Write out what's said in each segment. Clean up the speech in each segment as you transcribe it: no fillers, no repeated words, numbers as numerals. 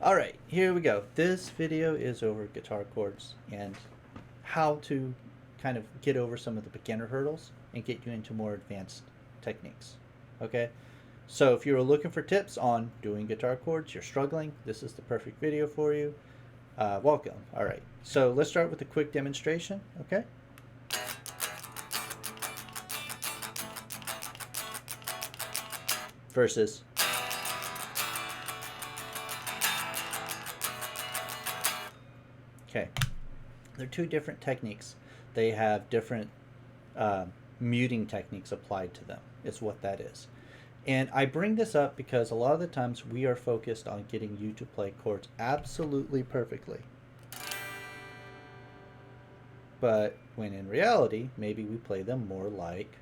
Alright, here we go. This video is over guitar chords and how to kind of get over some of the beginner hurdles and get you into more advanced techniques. Okay? So if you're looking for tips on doing guitar chords, you're struggling, this is the perfect video for you. Welcome. Alright, so let's start with a quick demonstration. Okay? Versus okay, they're two different techniques. They have different muting techniques applied to them, is what that is. And I bring this up because a lot of the times we are focused on getting you to play chords absolutely perfectly. But when in reality, maybe we play them more like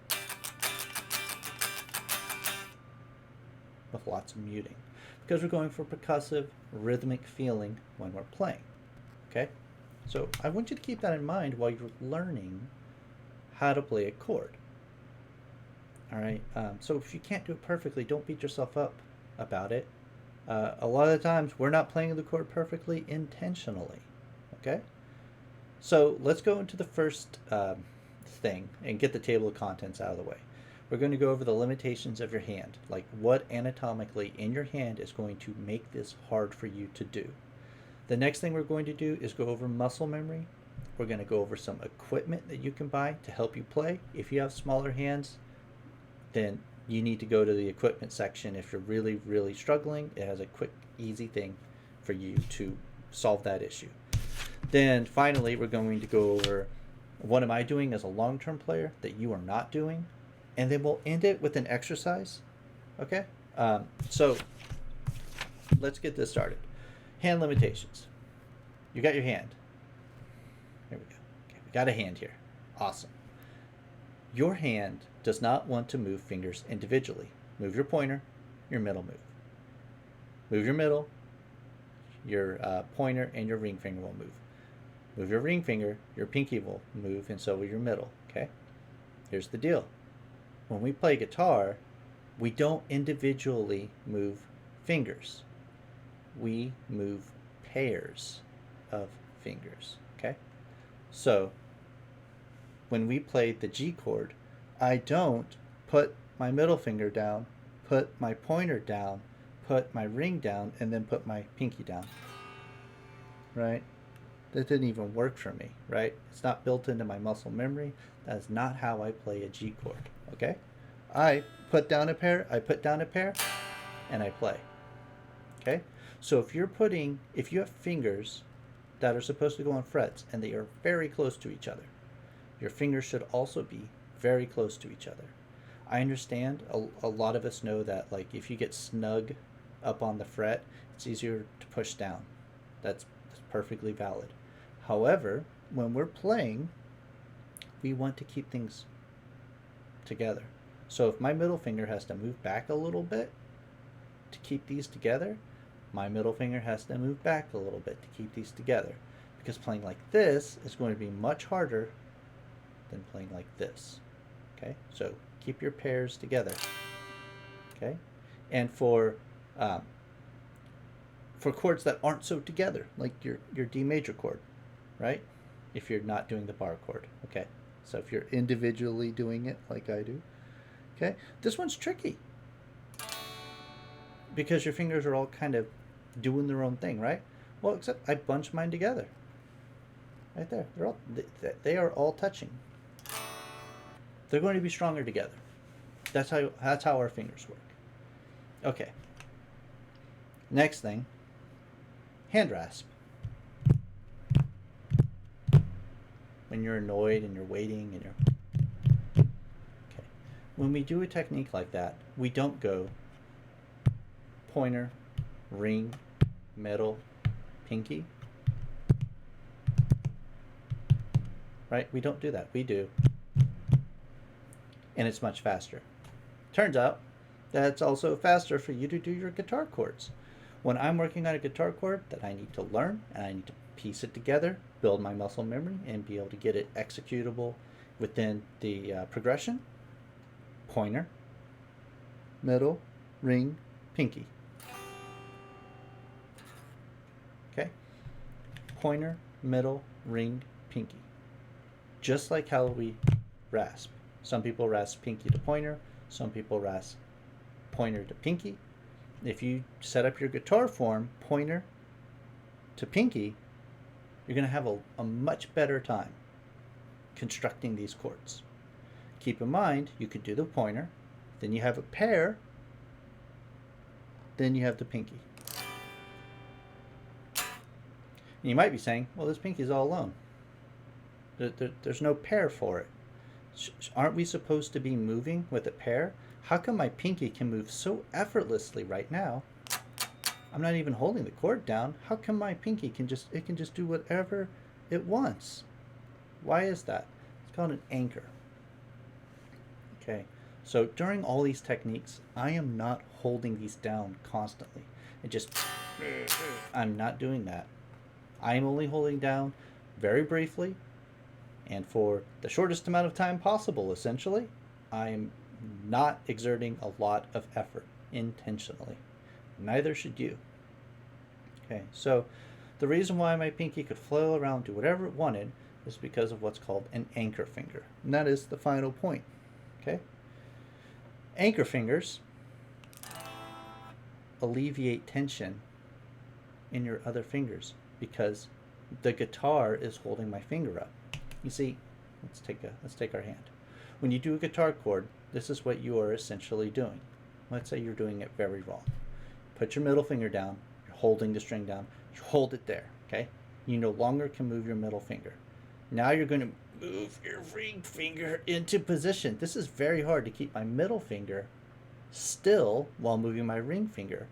with lots of muting, because we're going for percussive, rhythmic feeling when we're playing. Okay? So I want you to keep that in mind while you're learning how to play a chord. Alright? So if you can't do it perfectly, don't beat yourself up about it. A lot of the times we're not playing the chord perfectly intentionally. Okay? So let's go into the first thing and get the table of contents out of the way. We're going to go over the limitations of your hand, like what anatomically in your hand is going to make this hard for you to do. The next thing we're going to do is go over muscle memory. We're going to go over some equipment that you can buy to help you play. If you have smaller hands, then you need to go to the equipment section. If you're really, really struggling, it has a quick, easy thing for you to solve that issue. Then finally, we're going to go over what am I doing as a long-term player that you are not doing, and then we'll end it with an exercise. Okay? So let's get this started. Hand limitations. You got your hand. Here we go. Okay, we got a hand here. Awesome. Your hand does not want to move fingers individually. Move your pointer, your middle move. Move your middle, your pointer and your ring finger will move. Move your ring finger, your pinky will move, and so will your middle. Okay? Here's the deal. When we play guitar, we don't individually move fingers. We move pairs of fingers. Okay? So when we play the G chord, I don't put my middle finger down, put my pointer down, put my ring down, and then put my pinky down. Right? That didn't even work for me, right? It's not built into my muscle memory. That is not how I play a G chord, okay? I put down a pair, and I play, okay? So if you have fingers that are supposed to go on frets and they are very close to each other, your fingers should also be very close to each other. I understand a lot of us know that, like, if you get snug up on the fret, it's easier to push down. That's perfectly valid. However, when we're playing, we want to keep things together. So if my middle finger has to move back a little bit to keep these together, my middle finger has to move back a little bit to keep these together. Because playing like this is going to be much harder than playing like this. Okay? So keep your pairs together. Okay? And for chords that aren't so together, like your D major chord, right? If you're not doing the bar chord, okay? So if you're individually doing it like I do, okay? This one's tricky because your fingers are all kind of doing their own thing, right? Well, except I bunch mine together. Right there. They are all touching. They're going to be stronger together. That's how our fingers work. Okay. Next thing, hand rasp. When you're annoyed and you're waiting and you're... Okay. When we do a technique like that, we don't go pointer, ring, middle, pinky. Right? We don't do that. We do. And it's much faster. Turns out that's also faster for you to do your guitar chords. When I'm working on a guitar chord that I need to learn and I need to piece it together, build my muscle memory, and be able to get it executable within the progression, pointer, middle, ring, pinky. Okay? Pointer, middle, ring, pinky. Just like how we rasp. Some people rasp pinky to pointer, some people rasp pointer to pinky. If you set up your guitar form pointer to pinky, you're going to have a much better time constructing these chords. Keep in mind, you could do the pointer, then you have a pair, then you have the pinky. And you might be saying, well, this pinky is all alone. There's no pair for it. Aren't we supposed to be moving with a pair? How come my pinky can move so effortlessly right now? I'm not even holding the chord down. How come my pinky can just do whatever it wants? Why is that? It's called an anchor. Okay, so during all these techniques, I am not holding these down constantly. I'm not doing that. I'm only holding down very briefly and for the shortest amount of time possible, essentially. I'm not exerting a lot of effort intentionally. Neither should you. Okay, so the reason why my pinky could flail around, do whatever it wanted, is because of what's called an anchor finger. And that is the final point. Okay? Anchor fingers alleviate tension in your other fingers because the guitar is holding my finger up. You see, let's take our hand. When you do a guitar chord, this is what you are essentially doing. Let's say you're doing it very wrong. Put your middle finger down, you're holding the string down, you hold it there, okay? You no longer can move your middle finger. Now you're going to move your ring finger into position. This is very hard to keep my middle finger still while moving my ring finger,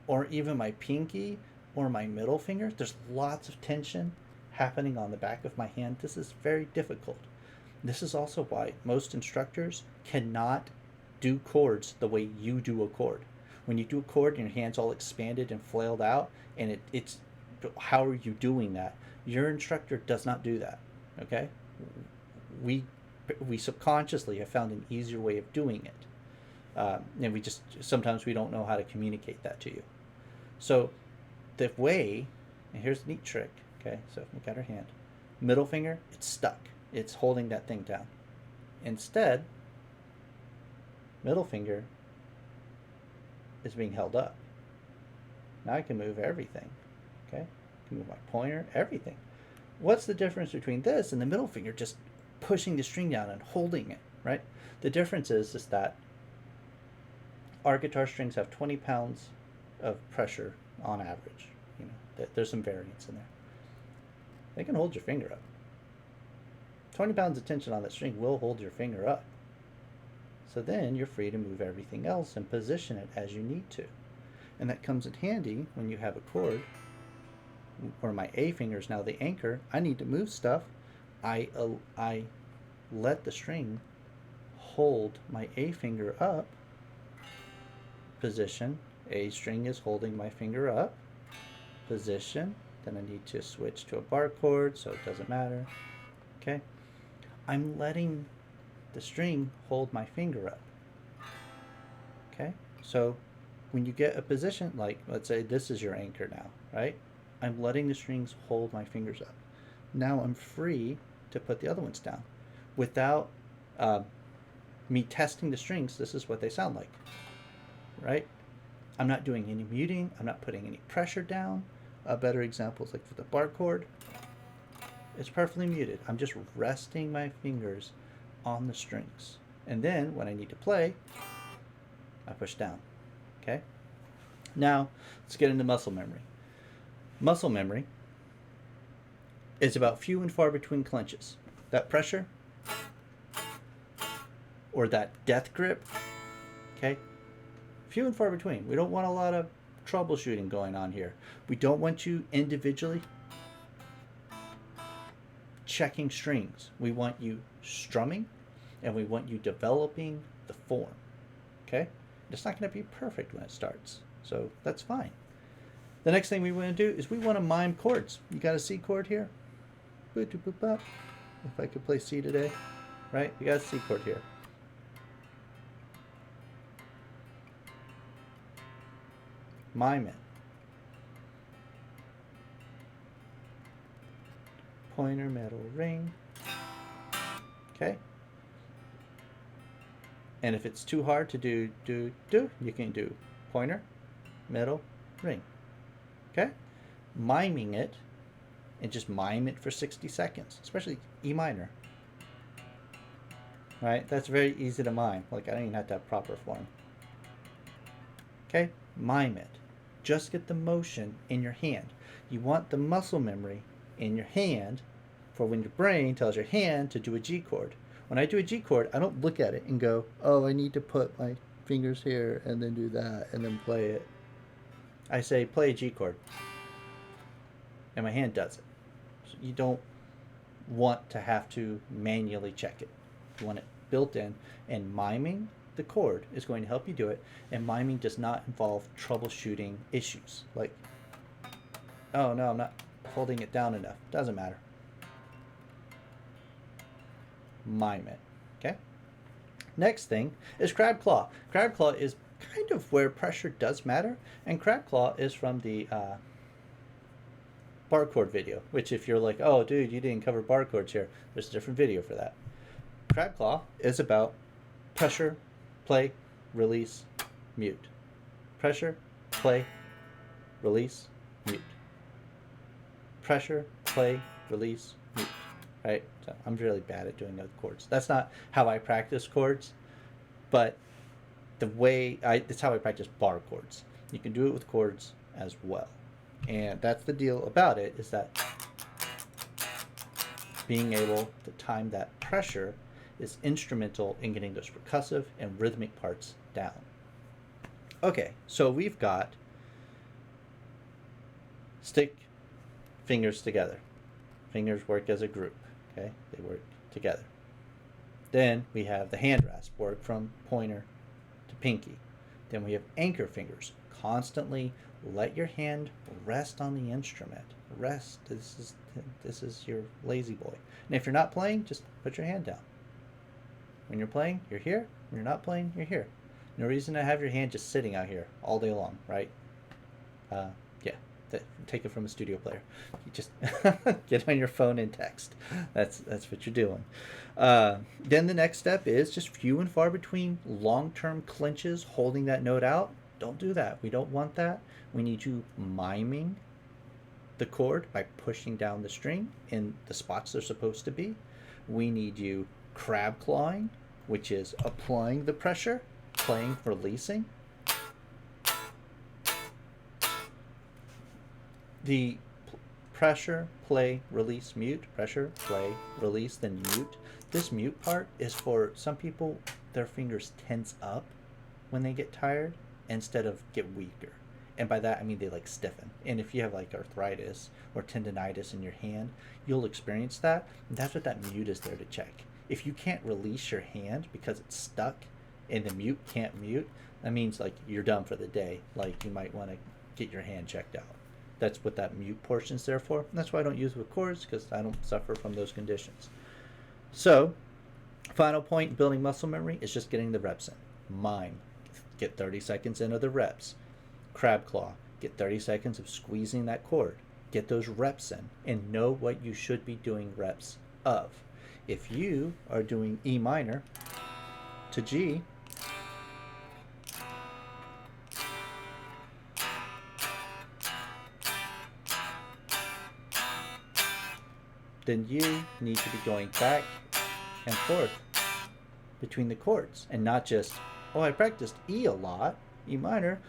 or even my pinky or my middle finger. There's lots of tension happening on the back of my hand. This is very difficult. This is also why most instructors cannot do chords the way you do a chord. When you do a chord and your hand's all expanded and flailed out, and it's how are you doing that? Your instructor does not do that. Okay? We subconsciously have found an easier way of doing it. And we just sometimes we don't know how to communicate that to you. So the way, and here's a neat trick. Okay, so look at her hand. Middle finger, it's stuck. It's holding that thing down. Instead, middle finger is being held up. Now I can move everything. Okay, I can move my pointer, everything. What's the difference between this and the middle finger just pushing the string down and holding it, right? The difference is that our guitar strings have 20 pounds of pressure on average. You know, there's some variance in there. They can hold your finger up. 20 pounds of tension on that string will hold your finger up. So then you're free to move everything else and position it as you need to. And that comes in handy when you have a chord where my A finger is now the anchor. I need to move stuff. I let the string hold my A finger up. Position. A string is holding my finger up. Position. Then I need to switch to a bar chord, so it doesn't matter. Okay? I'm letting the string hold my finger up. Okay? So when you get a position, like let's say this is your anchor now, right? I'm letting the strings hold my fingers up. Now I'm free to put the other ones down. Without me testing the strings, this is what they sound like, right? I'm not doing any muting. I'm not putting any pressure down. A better example is like for the bar chord. It's perfectly muted. I'm just resting my fingers on the strings. And then when I need to play, I push down. Okay? Now, let's get into muscle memory. Muscle memory is about few and far between clenches. That pressure or that death grip, okay? Few and far between. We don't want a lot of troubleshooting going on here. We don't want you individually checking strings. We want you strumming and we want you developing the form. Okay? It's not going to be perfect when it starts. So that's fine. The next thing we want to do is we want to mime chords. You got a C chord here? If I could play C today, right? You got a C chord here. Mime it. pointer, middle, ring. Okay. And if it's too hard to do, you can do pointer, middle, ring. Okay? Miming it, and just mime it for 60 seconds, especially E minor. Right? That's very easy to mime. Like, I don't even have to have proper form. Okay? Mime it. Just get the motion in your hand. You want the muscle memory in your hand for when your brain tells your hand to do a G chord. When I do a G chord, I don't look at it and go, oh, I need to put my fingers here and then do that and then play it. I say, play a G chord. And my hand does it. So you don't want to have to manually check it. You want it built in, and miming the chord is going to help you do it. And miming does not involve troubleshooting issues. Like, oh no, I'm not holding it down enough. Doesn't matter. Mime it. Okay? Next thing is crab claw. Crab claw is kind of where pressure does matter, and crab claw is from the bar chord video, which if you're like, oh dude, you didn't cover bar chords here, there's a different video for that. Crab claw is about pressure, play, release, mute. Pressure, play, release, mute. Pressure, play, release, mute. Right? So I'm really bad at doing those chords. That's not how I practice chords, but it's how I practice bar chords. You can do it with chords as well. And that's the deal about it, is that being able to time that pressure is instrumental in getting those percussive and rhythmic parts down. Okay, so we've got stick, fingers together. Fingers work as a group. Okay, they work together. Then we have the hand rasp, work from pointer to pinky. Then we have anchor fingers. Constantly let your hand rest on the instrument. Rest. This is your lazy boy. And if you're not playing, just put your hand down. When you're playing, you're here. When you're not playing, you're here. No reason to have your hand just sitting out here all day long, right? Take it from a studio player. You just get on your phone and text. That's what you're doing. Then the next step is just few and far between long-term clinches, holding that note out. Don't do that. We don't want that. We need you miming the chord by pushing down the string in the spots they're supposed to be. We need you crab clawing, which is applying the pressure, playing, releasing. The pressure, play, release, mute, pressure, play, release, then mute. This mute part is for some people, their fingers tense up when they get tired instead of get weaker. And by that, I mean they like stiffen. And if you have like arthritis or tendonitis in your hand, you'll experience that. And that's what that mute is there to check. If you can't release your hand because it's stuck and the mute can't mute, that means like you're done for the day. Like you might want to get your hand checked out. That's what that mute portion is there for. And that's why I don't use it with chords, because I don't suffer from those conditions. So, final point in building muscle memory is just getting the reps in. Mime. Get 30 seconds into the reps. Crab claw. Get 30 seconds of squeezing that chord. Get those reps in and know what you should be doing reps of. If you are doing E minor to G, then you need to be going back and forth between the chords and not just, oh, I practiced E a lot, E minor,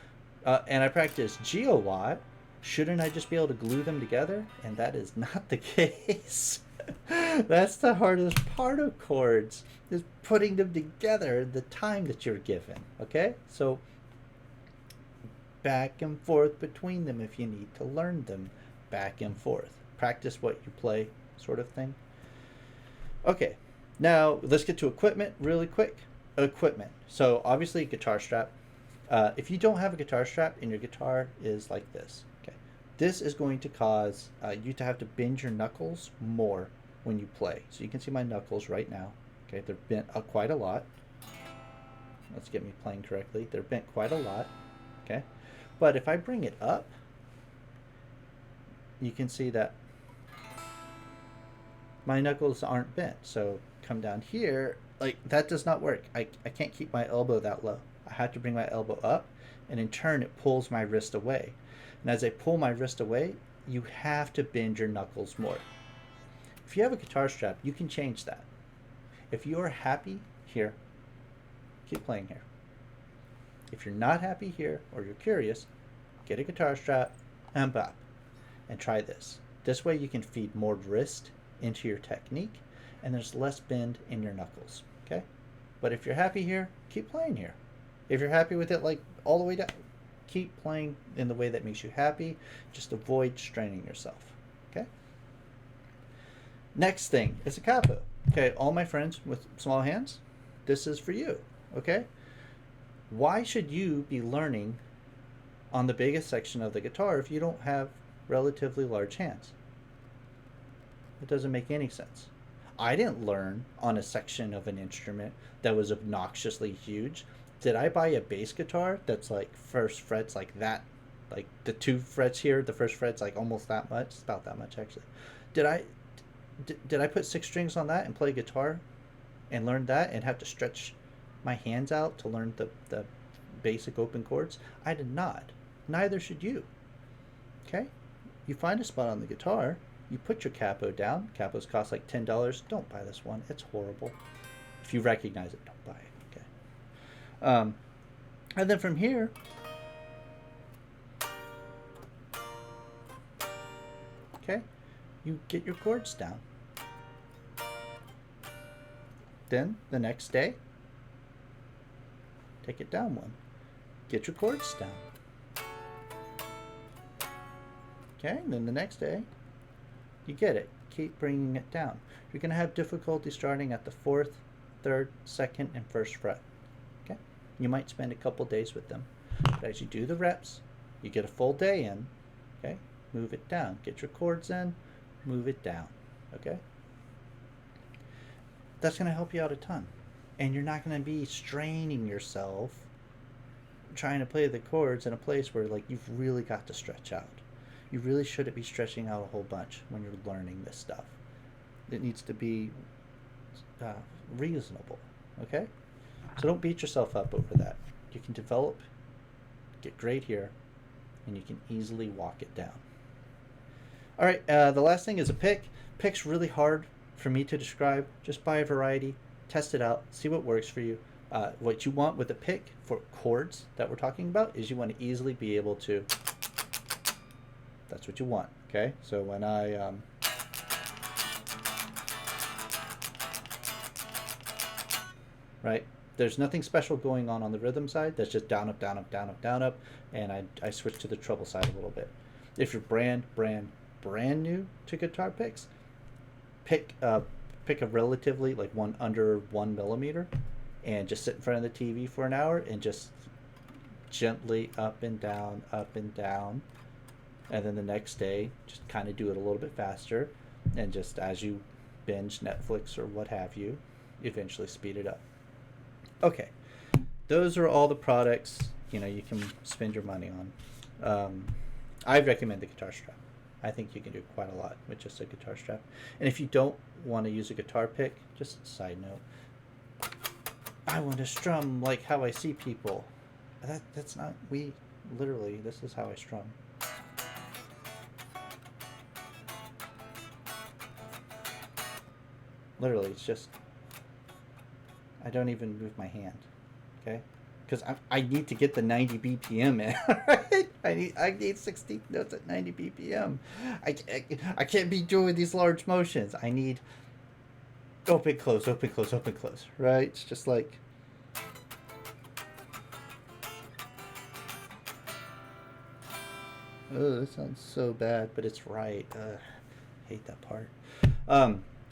and I practiced G a lot. Shouldn't I just be able to glue them together? And that is not the case. That's the hardest part of chords, is putting them together the time that you're given. Okay? So back and forth between them if you need to learn them. Back and forth. Practice what you play, sort of thing. Okay, now let's get to equipment really quick. Equipment. So obviously guitar strap. If you don't have a guitar strap and your guitar is like this, okay, this is going to cause you to have to bend your knuckles more when you play. So you can see my knuckles right now. Okay, they're bent quite a lot. Let's get me playing correctly. They're bent quite a lot. Okay, but if I bring it up, you can see that My knuckles aren't bent, so come down here, like that does not work. I can't keep my elbow that low. I have to bring my elbow up, and in turn it pulls my wrist away. And as I pull my wrist away, you have to bend your knuckles more. If you have a guitar strap, you can change that. If you are happy here, keep playing here. If you're not happy here or you're curious, get a guitar strap and bop and try this. This way you can feed more wrist into your technique and there's less bend in your knuckles. Okay? But if you're happy here, keep playing here. If you're happy with it like all the way down, keep playing in the way that makes you happy. Just avoid straining yourself. Okay? Next thing is a capo. Okay, all my friends with small hands, this is for you. Okay? Why should you be learning on the biggest section of the guitar if you don't have relatively large hands? It doesn't make any sense. I didn't learn on a section of an instrument that was obnoxiously huge. Did I buy a bass guitar that's like first frets like that? Like the two frets here, the first fret's like almost that much. It's about that much actually. Did I put 6 strings on that and play guitar and learn that and have to stretch my hands out to learn the basic open chords? I did not. Neither should you. Okay? You find a spot on the guitar, you put your capo down. Capos cost like $10. Don't buy this one. It's horrible. If you recognize it, don't buy it. Okay? And then from here, okay, you get your chords down. Then the next day, take it down one. Get your chords down. Okay, and then the next day, you get it. Keep bringing it down. You're going to have difficulty starting at the 4th, 3rd, 2nd, and 1st fret. Okay? You might spend a couple days with them. But as you do the reps, you get a full day in. Okay? Move it down. Get your chords in. Move it down. Okay? That's going to help you out a ton. And you're not going to be straining yourself trying to play the chords in a place where like you've really got to stretch out. You really shouldn't be stretching out a whole bunch when you're learning this stuff. It needs to be reasonable, okay? So don't beat yourself up over that. You can develop, get great here, and you can easily walk it down. All right, the last thing is a pick. Pick's really hard for me to describe. Just buy a variety, test it out, see what works for you. What you want with a pick for chords that we're talking about is you want to easily be able to. That's what you want, okay? So when I right, there's nothing special going on the rhythm side. That's just down, up, down, up, down, up, down, up, and I switch to the treble side a little bit. If you're brand new to guitar picks, pick a relatively like one under 1 millimeter, and just sit in front of the TV for an hour and just gently up and down, and then the next day just kind of do it a little bit faster, and just as you binge Netflix or what have you, eventually speed it up. Okay, those are all the products you can spend your money on. I recommend the guitar strap. I think you can do quite a lot with just a guitar strap. And if you don't want to use a guitar pick, just a side note, I want to strum like how I see people. That's not literally this is how I strum. Literally, it's just I don't even move my hand, okay? Because I need to get the 90 BPM in, right? I need 16 notes at 90 BPM. I can't be doing these large motions. I need open, close, open, close, open, close, right? It's just like... Oh, this sounds so bad, but it's right. Hate that part.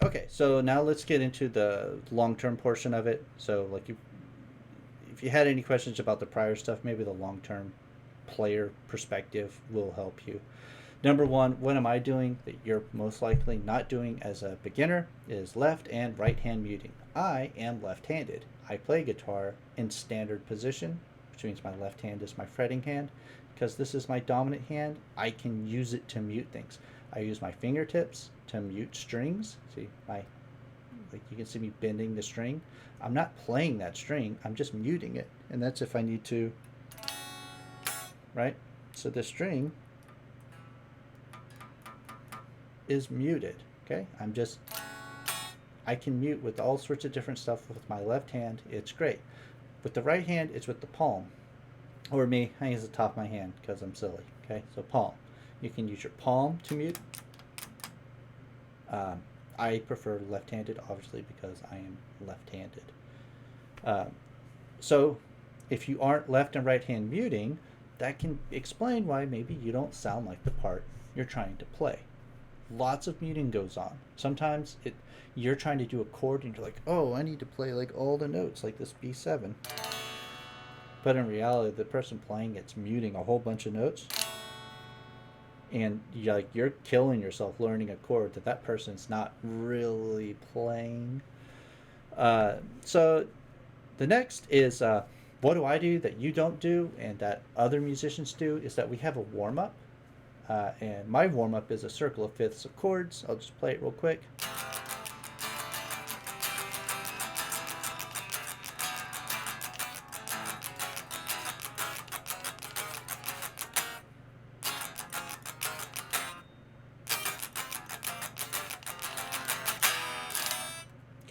Okay, so now let's get into the long-term portion of it. So, like, if you had any questions about the prior stuff, maybe the long-term player perspective will help you. Number one, what am I doing that you're most likely not doing as a beginner is left and right hand muting. I am left-handed. I play guitar in standard position, which means my left hand is my fretting hand. Because this is my dominant hand, I can use it to mute things. I use my fingertips to mute strings. See, like you can see me bending the string. I'm not playing that string, I'm just muting it. And that's if I need to, right? So the string is muted, okay? I can mute with all sorts of different stuff with my left hand. It's great. With the right hand, it's with the palm. Or me, I use the top of my hand because I'm silly, okay? So palm. You can use your palm to mute. I prefer left-handed, obviously, because I am left-handed. So if you aren't left and right hand muting, that can explain why maybe you don't sound like the part you're trying to play. Lots of muting goes on. Sometimes you're trying to do a chord and you're like, oh, I need to play like all the notes like this B7. But in reality, the person playing it's muting a whole bunch of notes, and you're killing yourself learning a chord that person's not really playing. So the next is what do I do that you don't do and that other musicians do is that we have a warm-up. And my warm-up is a circle of fifths of chords. I'll just play it real quick.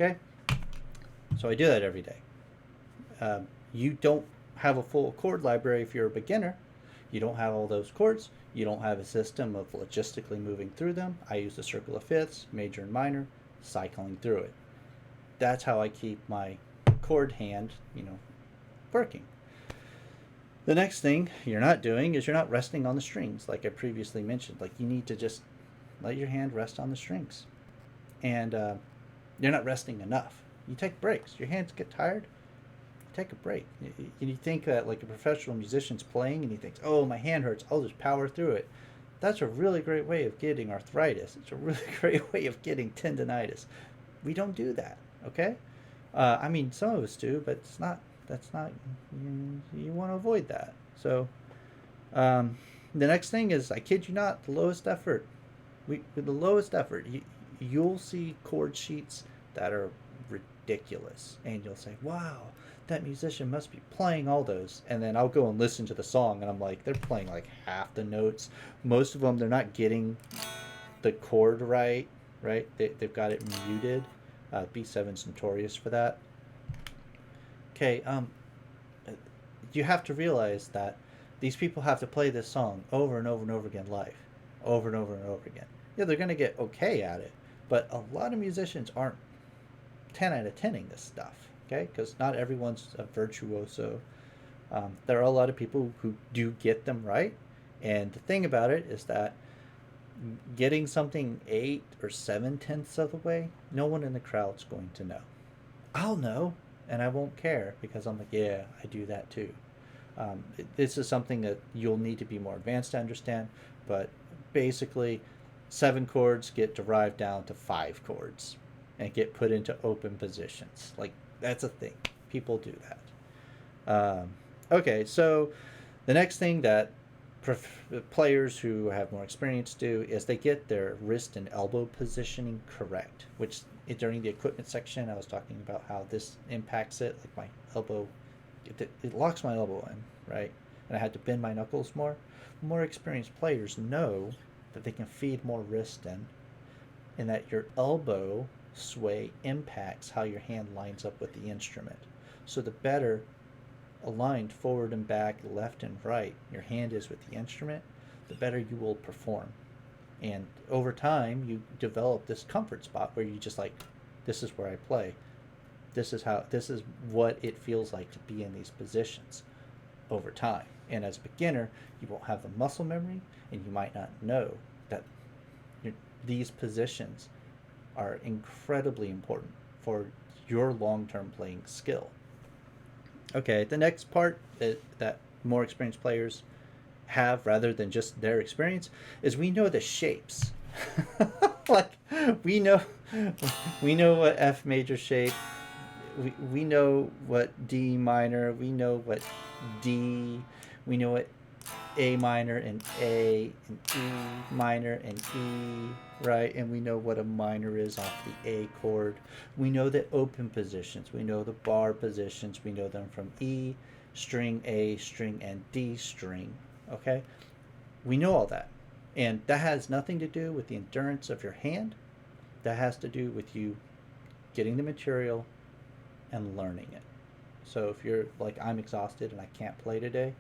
Okay? So I do that every day. You don't have a full chord library if you're a beginner. You don't have all those chords. You don't have a system of logistically moving through them. I use the circle of fifths, major and minor, cycling through it. That's how I keep my chord hand, working. The next thing you're not doing is you're not resting on the strings, like I previously mentioned. Like you need to just let your hand rest on the strings. And you're not resting enough. You take breaks. Your hands get tired. Take a break. You think that like a professional musician's playing and he thinks, oh, my hand hurts, I'll just power through it. That's a really great way of getting arthritis. It's a really great way of getting tendonitis. We don't do that, okay? I mean, some of us do, but you want to avoid that. So the next thing is, I kid you not, the lowest effort. With the lowest effort, you'll see chord sheets that are ridiculous. And you'll say, wow, that musician must be playing all those. And then I'll go and listen to the song and I'm like, they're playing like half the notes. Most of them, they're not getting the chord right? They've got it muted. B7's notorious for that. Okay, you have to realize that these people have to play this song over and over and over again live. Over and over and over again. Yeah, they're going to get okay at it. But a lot of musicians aren't 10 out of 10ing this stuff. Okay, because not everyone's a virtuoso. There are a lot of people who do get them right, and the thing about it is that getting something 8 or 7/10 of the way, no one in the crowd's going to know. I'll know, and I won't care because I'm like, yeah, I do that too. This is something that you'll need to be more advanced to understand, but basically, 7 chords get derived down to 5 chords and get put into open positions. Like, that's a thing. People do that. Okay, so the next thing that players who have more experience do is they get their wrist and elbow positioning correct, which during the equipment section I was talking about how this impacts it. Like my elbow, it locks my elbow in, right? And I had to bend my knuckles more. More experienced players know that they can feed more wrist in, and that your elbow sway impacts how your hand lines up with the instrument. So the better aligned forward and back, left and right your hand is with the instrument, the better you will perform. And over time you develop this comfort spot where you just like, this is where I play. This is what it feels like to be in these positions over time. And as a beginner, you won't have the muscle memory, and you might not know that these positions are incredibly important for your long-term playing skill. Okay, the next part that more experienced players have, rather than just their experience, is we know the shapes. Like we know what F major shape, we know what D minor, we know what D, we know what A minor and A and E minor and E, right? And we know what a minor is off the A chord. We know the open positions. We know the bar positions. We know them from E, string, A, string, and D string, okay? We know all that. And that has nothing to do with the endurance of your hand. That has to do with you getting the material and learning it. So if you're like, I'm exhausted and I can't play today,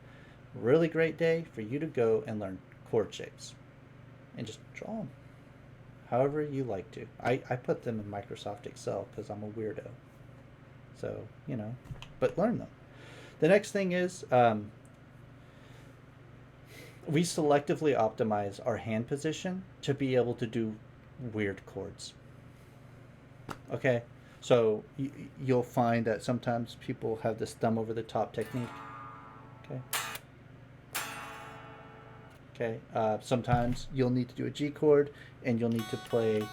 really great day for you to go and learn chord shapes and just draw them however you like to. I put them in Microsoft Excel because I'm a weirdo. So, but learn them. The next thing is we selectively optimize our hand position to be able to do weird chords. Okay? So you'll find that sometimes people have this thumb over the top technique. Okay? Okay, sometimes you'll need to do a G chord, and you'll need to play. You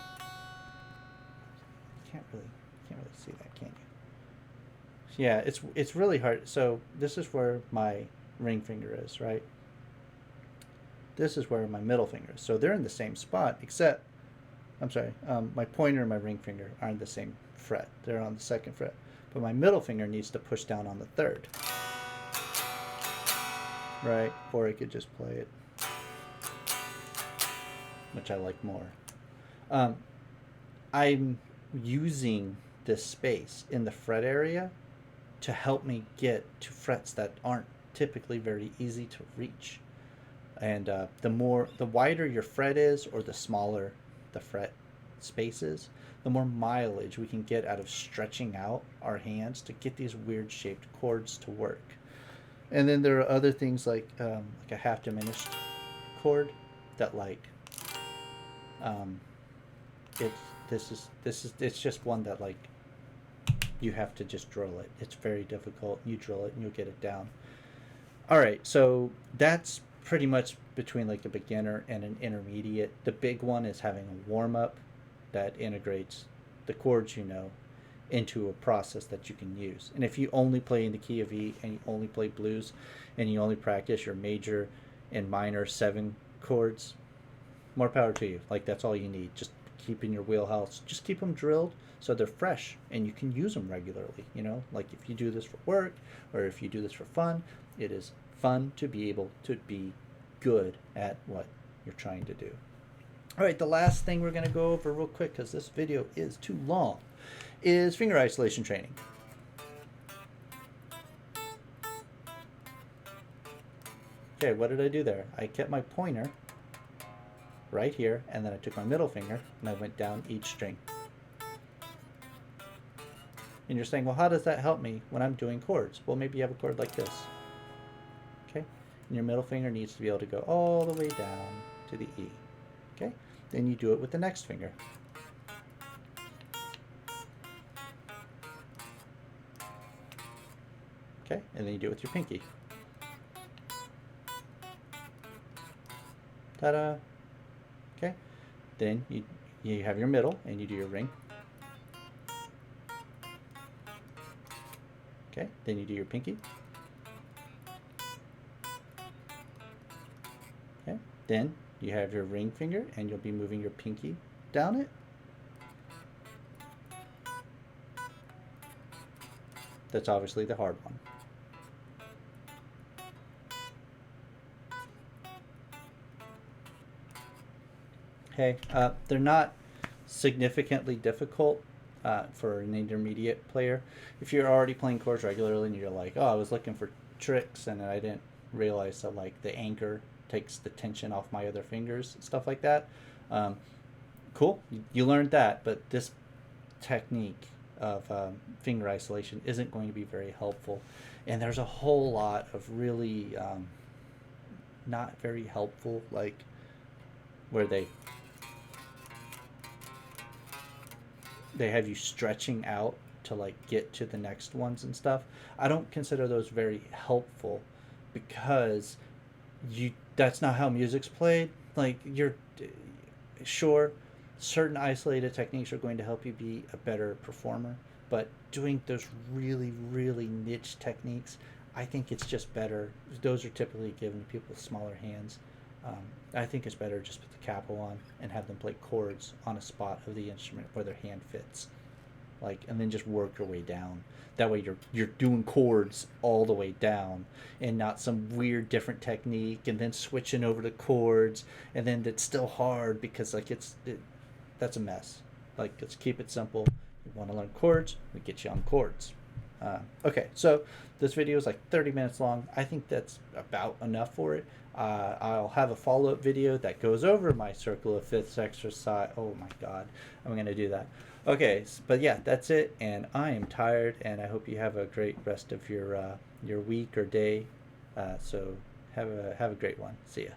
can't really see that, can you? Yeah, it's really hard. So this is where my ring finger is, right? This is where my middle finger is. So they're in the same spot, except, I'm sorry, my pointer and my ring finger are in the same fret. They're on the second fret, but my middle finger needs to push down on the third, right? Or I could just play it, which I like more. I'm using this space in the fret area to help me get to frets that aren't typically very easy to reach. And the wider your fret is, or the smaller the fret space is, the more mileage we can get out of stretching out our hands to get these weird shaped chords to work. And then there are other things like a half diminished chord that it's just one that you have to just drill it. It's very difficult. You drill it and you'll get it down. All right, so that's pretty much between a beginner and an intermediate. The big one is having a warm-up that integrates the chords into a process that you can use. And if you only play in the key of E and you only play blues and you only practice your major and minor 7 chords, more power to you. That's all you need. Just keep in your wheelhouse. Just keep them drilled so they're fresh and you can use them regularly. If you do this for work or if you do this for fun, it is fun to be able to be good at what you're trying to do. All right, the last thing we're going to go over real quick, because this video is too long, is finger isolation training. Okay, what did I do there? I kept my pointer right here, and then I took my middle finger and I went down each string. And you're saying, well, how does that help me when I'm doing chords? Well, maybe you have a chord like this. Okay? And your middle finger needs to be able to go all the way down to the E. Okay? Then you do it with the next finger. Okay? And then you do it with your pinky. Ta-da! Okay? Then you have your middle and you do your ring. Okay? Then you do your pinky. Okay? Then you have your ring finger and you'll be moving your pinky down it. That's obviously the hard one. Okay, they're not significantly difficult for an intermediate player. If you're already playing chords regularly and you're like, oh, I was looking for tricks and I didn't realize that the anchor takes the tension off my other fingers, stuff like that. Cool, you learned that, but this technique of finger isolation isn't going to be very helpful. And there's a whole lot of really not very helpful, where they have you stretching out to get to the next ones and stuff. I don't consider those very helpful because that's not how music's played. You're sure certain isolated techniques are going to help you be a better performer, but doing those really, really niche techniques, I think it's just better. Those are typically given to people with smaller hands. Um, I think it's better just put the capo on and have them play chords on a spot of the instrument where their hand fits, like, and then just work your way down. That way you're doing chords all the way down, and not some weird different technique and then switching over to chords, and then it's still hard because like that's a mess. Like, let's keep it simple. You want to learn chords, we get you on chords. Okay, so this video is like 30 minutes long. I think that's about enough for it. I'll have a follow-up video that goes over my circle of fifths exercise. Oh my god, I'm going to do that. Okay, but yeah, that's it, and I am tired, and I hope you have a great rest of your week or day. So have a great one. See ya.